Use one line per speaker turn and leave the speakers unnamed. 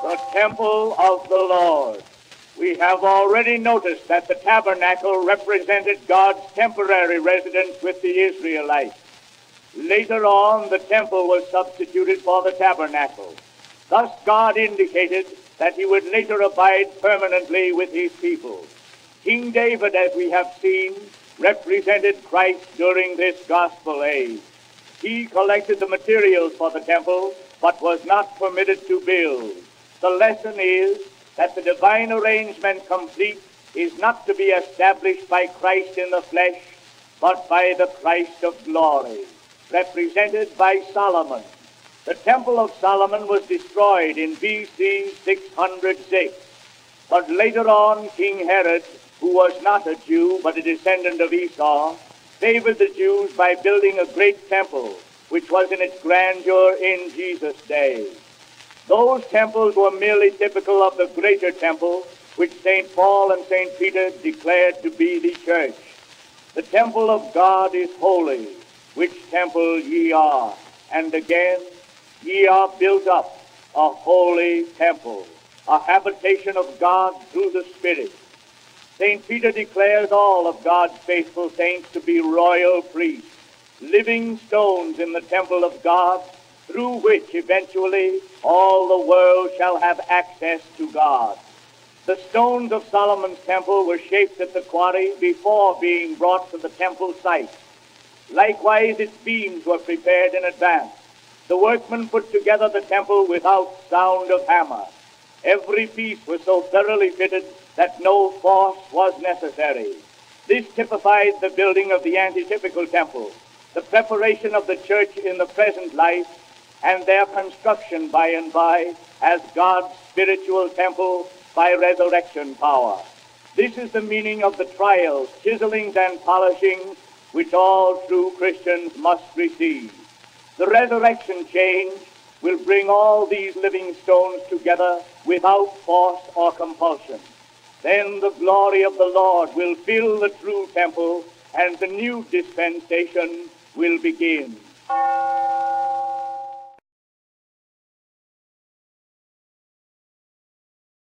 The temple of the Lord. We have already noticed that the tabernacle represented God's temporary residence with the Israelites. Later on, the temple was substituted for the tabernacle. Thus, God indicated that he would later abide permanently with his people. King David, as we have seen, represented Christ during this gospel age. He collected the materials for the temple, but was not permitted to build. The lesson is that the divine arrangement complete is not to be established by Christ in the flesh, but by the Christ of glory, represented by Solomon. The temple of Solomon was destroyed in BC 606, but later on King Herod, who was not a Jew but a descendant of Esau, favored the Jews by building a great temple, which was in its grandeur in Jesus' day. Those temples were merely typical of the greater temple, which St. Paul and St. Peter declared to be the church. The temple of God is holy, which temple ye are. And again, ye are built up a holy temple, a habitation of God through the Spirit. St. Peter declares all of God's faithful saints to be royal priests, living stones in the temple of God, through which eventually all the world shall have access to God. The stones of Solomon's temple were shaped at the quarry before being brought to the temple site. Likewise, its beams were prepared in advance. The workmen put together the temple without sound of hammer. Every piece was so thoroughly fitted that no force was necessary. This typifies the building of the antitypical temple, the preparation of the church in the present life, and their construction by and by as God's spiritual temple by resurrection power. This is the meaning of the trials, chiselings, and polishings which all true Christians must receive. The resurrection change will bring all these living stones together without force or compulsion. Then the glory of the Lord will fill the true temple, and the new dispensation will begin.